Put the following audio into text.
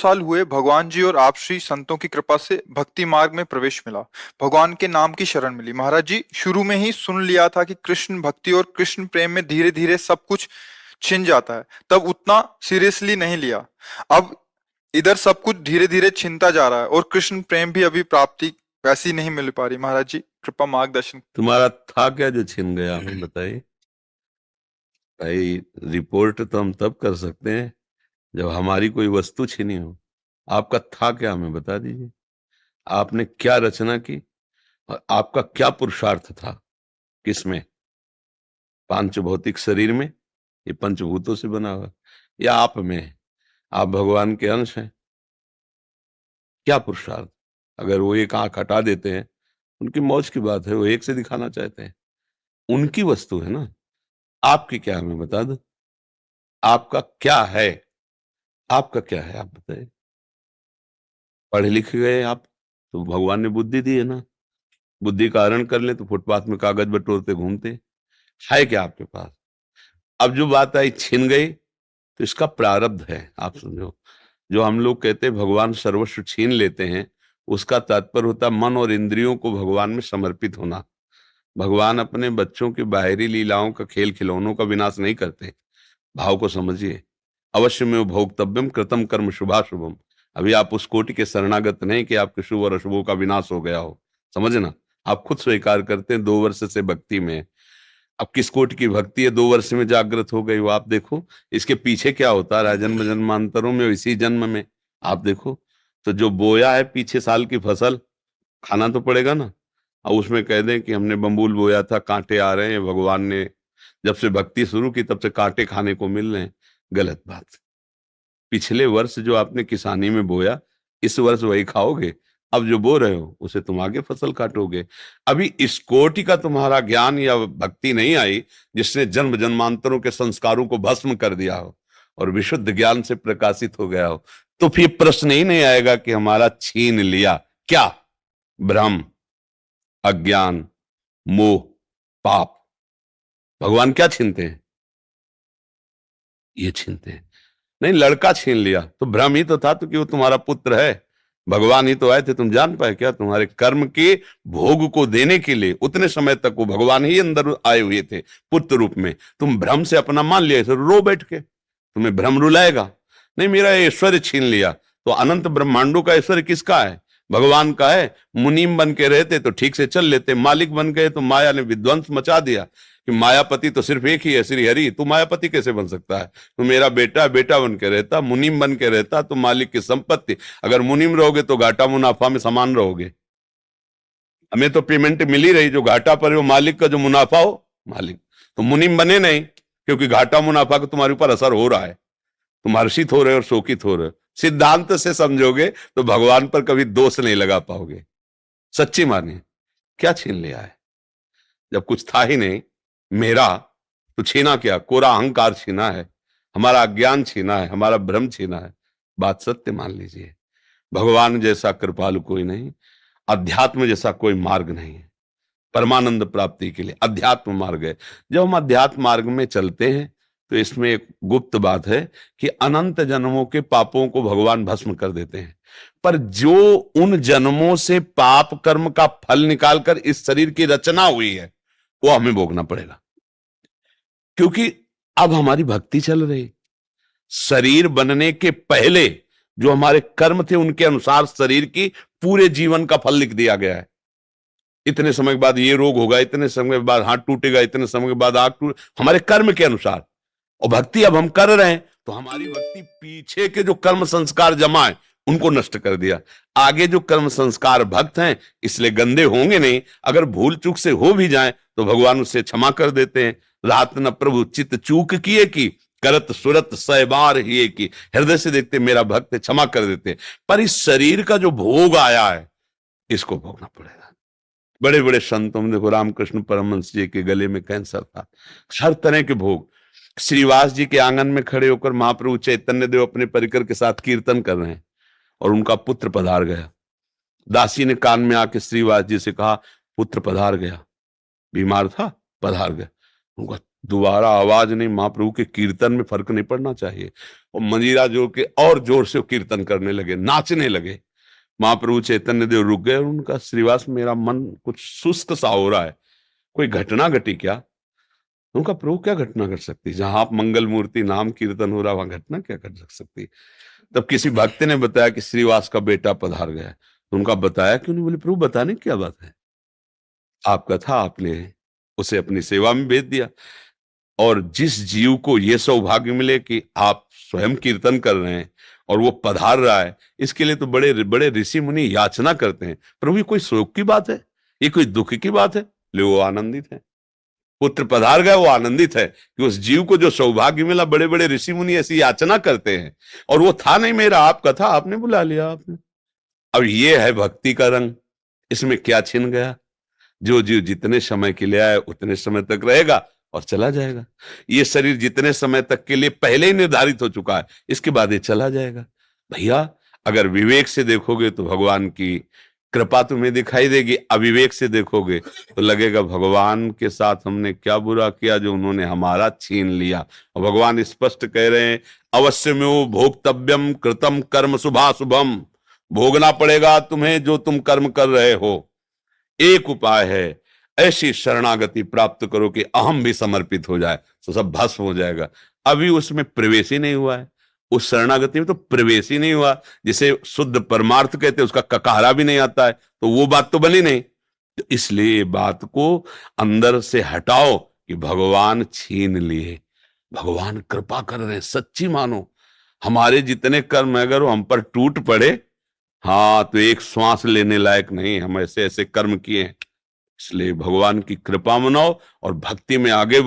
साल हुए भगवान जी और आप श्री संतों की कृपा से भक्ति मार्ग में प्रवेश मिला। भगवान के नाम की शरण मिली। महाराज जी, शुरू में ही सुन लिया था कि कृष्ण भक्ति और कृष्ण प्रेम में धीरे धीरे सब कुछ छिन जाता है, तब उतना सीरियसली नहीं लिया। अब इधर सब कुछ धीरे धीरे छिनता जा रहा है और कृष्ण प्रेम भी अभी प्राप्ति वैसी नहीं मिल पा रही। महाराज जी, कृपा मार्गदर्शन। तुम्हारा था क्या जो छिन गया, हमें बताइए भाई। रिपोर्ट तो हम तब कर सकते हैं जब हमारी कोई वस्तु छिनी हो। आपका था क्या, हमें बता दीजिए। आपने क्या रचना की और आपका क्या पुरुषार्थ था, किसमें? पांच भौतिक शरीर में, ये पंचभूतों से बना हुआ, या आप में? आप भगवान के अंश हैं। क्या पुरुषार्थ? अगर वो एक आंख हटा देते हैं, उनकी मौज की बात है, वो एक से दिखाना चाहते हैं, उनकी वस्तु है ना। आपकी क्या, हमें बता दो। आपका क्या है? आपका क्या है, आप बताइए। पढ़े लिखे गए आप तो भगवान ने बुद्धि दी है ना। बुद्धि का हरण कर ले तो फुटपाथ में कागज बटोरते घूमते। है क्या आपके पास? अब जो बात आई छिन गई, तो इसका प्रारब्ध है, आप समझो। जो हम लोग कहते हैं भगवान सर्वस्व छीन लेते हैं, उसका तात्पर्य होता है मन और इंद्रियों को भगवान में समर्पित होना। भगवान अपने बच्चों की बाहरी लीलाओं का, खेल खिलौनों का विनाश नहीं करते। भाव को समझिए। अवश्य में भोक्तव्यम कृतम कर्म शुभाशुभम। अभी आप उस कोटि के शरणागत नहीं कि आपके शुभ और अशुभों का विनाश हो गया हो, समझना। आप खुद स्वीकार करते हैं 2 वर्ष से भक्ति में है। अब किस कोटि की भक्ति है 2 वर्ष में जागृत हो गई, वो आप देखो। इसके पीछे क्या होता रहा जन्म जन्मांतरों में, इसी जन्म में आप देखो। तो जो बोया है पीछे साल की फसल, खाना तो पड़ेगा ना। और उसमें कह दें कि हमने बम्बूल बोया था, कांटे आ रहे हैं, भगवान ने जब से भक्ति शुरू की तब से कांटे खाने को मिल रहे हैं, गलत बात। पिछले वर्ष जो आपने किसानी में बोया, इस वर्ष वही खाओगे। अब जो बो रहे हो उसे तुम आगे फसल काटोगे। अभी इस कोटि का तुम्हारा ज्ञान या भक्ति नहीं आई जिसने जन्म जन्मांतरों के संस्कारों को भस्म कर दिया हो और विशुद्ध ज्ञान से प्रकाशित हो गया हो, तो फिर प्रश्न ही नहीं आएगा कि हमारा छीन लिया क्या। भ्रम, अज्ञान, मोह, पाप। भगवान क्या छीनते हैं? ये छीनते हैं। नहीं, लड़का छीन लिया तो भ्रम ही तो था, तो कि वो तुम्हारा पुत्र है। भगवान ही तो आए थे, तुम जान पाए क्या? तुम्हारे कर्म के भोग को देने के लिए उतने समय तक वो भगवान ही अंदर आए हुए थे पुत्र रूप में। तुम भ्रम से अपना मान लिया, इसे रो बैठ के। तुम्हें भ्रम रुलाएगा नहीं। मेरा ऐश्वर्य छीन लिया, तो अनंत ब्रह्मांडों का ऐश्वर्य किसका है? भगवान का है। मुनीम बन के रहते तो ठीक से चल लेते, मालिक बन गए तो माया ने विध्वंस मचा दिया कि मायापति तो सिर्फ एक ही है, श्री हरि। तू मायापति कैसे बन सकता है? तू मेरा बेटा बेटा बन के रहता, मुनीम बन के रहता तो मालिक की संपत्ति। अगर मुनीम रहोगे तो घाटा मुनाफा में समान रहोगे। हमें तो पेमेंट मिल ही रही, जो घाटा पर वो मालिक का, जो मुनाफा हो मालिक। तो मुनीम बने नहीं, क्योंकि घाटा मुनाफा का तुम्हारे ऊपर असर हो रहा है। तुम हर्षित हो रहे हो और शोकित हो रहे हो। सिद्धांत से समझोगे तो भगवान पर कभी दोष नहीं लगा पाओगे। सच्ची मानिए। क्या छीन लिया है? जब कुछ था ही नहीं मेरा, तो छीना क्या? कोरा अहंकार छीना है, हमारा अज्ञान छीना है, हमारा भ्रम छीना है। बात सत्य मान लीजिए। भगवान जैसा कृपालु कोई नहीं, अध्यात्म जैसा कोई मार्ग नहीं है। परमानंद प्राप्ति के लिए अध्यात्म मार्ग है। जब हम अध्यात्म मार्ग में चलते हैं तो इसमें एक गुप्त बात है कि अनंत जन्मों के पापों को भगवान भस्म कर देते हैं। पर जो उन जन्मों से पाप कर्म का फल निकालकर इस शरीर की रचना हुई है, वो हमें भोगना पड़ेगा। क्योंकि अब हमारी भक्ति चल रही। शरीर बनने के पहले जो हमारे कर्म थे, उनके अनुसार शरीर की पूरे जीवन का फल लिख दिया गया है। इतने समय के बाद ये रोग होगा, इतने समय के बाद हाथ टूटेगा, इतने समय के बाद आंख टूट, हमारे कर्म के अनुसार। और भक्ति अब हम कर रहे हैं तो हमारी भक्ति पीछे के जो कर्म संस्कार जमा है उनको नष्ट कर दिया। आगे जो कर्म संस्कार भक्त हैं इसलिए गंदे होंगे नहीं। अगर भूल चूक से हो भी जाए तो भगवान उससे क्षमा कर देते हैं। रात न प्रभु चित चूक किए की, करत सुरत सहबार ही की। हृदय से देखते मेरा भक्त, क्षमा कर देते। पर इस शरीर का जो भोग आया है इसको भोगना पड़ेगा। बड़े बड़े संतों में देखो, रामकृष्ण परमहंस जी के गले में कैंसर था, हर तरह के भोग। श्रीवास जी के आंगन में खड़े होकर महाप्रभु चैतन्य देव अपने परिकर के साथ कीर्तन कर रहे हैं और उनका पुत्र पधार गया। दासी ने कान में आके श्रीवास जी से कहा, पुत्र पधार गया, बीमार था, पधार गया। उनका दोबारा आवाज नहीं, महाप्रभु के कीर्तन में फर्क नहीं पड़ना चाहिए। और मंजीरा जोड़ के और जोर से वो कीर्तन करने लगे, नाचने लगे। महाप्रभु चैतन्य देव रुक गए और उनका, श्रीवास मेरा मन कुछ सुस्त सा हो रहा है, कोई घटना घटी क्या? उनका, प्रभु क्या घटना घट सकती, जहां आप मंगल मूर्ति नाम कीर्तन हो रहा वहां घटना क्या घट सकती? तब किसी भक्त ने बताया कि श्रीवास का बेटा पधार गया है। तो उनका बताया कि, उन्होंने बोले प्रभु बताने की क्या बात है, आपका था, आपने उसे अपनी सेवा में भेज दिया। और जिस जीव को यह सौभाग्य मिले कि आप स्वयं कीर्तन कर रहे हैं और वो पधार रहा है, इसके लिए तो बड़े बड़े ऋषि मुनि याचना करते हैं। प्रभु ये कोई शोक की बात है, ये कोई दुख की बात है? ले, वो आनंदित है, पुत्र पधार गए, वो आनंदित है कि उस जीव को जो सौभाग्य मिला। बड़े बड़े ऋषि मुनि ऐसी याचना करते हैं, और वो था नहीं मेरा, आपका था, आपने बुला लिया आपने। अब ये है भक्ति का रंग, इसमें क्या छिन गया? जो जीव जितने समय के लिए आए उतने समय तक रहेगा और चला जाएगा। ये शरीर जितने समय तक के लिए पहले ही निर्धारित हो चुका है, इसके बाद ये चला जाएगा। भैया, अगर विवेक से देखोगे तो भगवान की कृपा तुम्हें दिखाई देगी, अविवेक से देखोगे तो लगेगा भगवान के साथ हमने क्या बुरा किया जो उन्होंने हमारा छीन लिया। और भगवान स्पष्ट कह रहे हैं, अवश्य में वो भोक्तव्यम कृतम कर्म शुभाशुभम, भोगना पड़ेगा तुम्हें जो तुम कर्म कर रहे हो। एक उपाय है, ऐसी शरणागति प्राप्त करो कि अहम भी समर्पित हो जाए, तो सब भस्म हो जाएगा। अभी उसमें प्रवेश ही नहीं हुआ है, उस शरणागति में तो प्रवेश ही नहीं हुआ। जिसे शुद्ध परमार्थ कहते हैं, उसका ककारा भी नहीं आता है, तो वो बात तो बनी नहीं। तो इसलिए बात को अंदर से हटाओ कि भगवान छीन लिए, भगवान कृपा कर रहे हैं, सच्ची मानो। हमारे जितने कर्म है, अगर वो हम पर टूट पड़े, हाँ, तो एक श्वास लेने लायक नहीं, हम ऐसे ऐसे कर्म किए हैं। इसलिए भगवान की कृपा मनाओ और भक्ति में आगे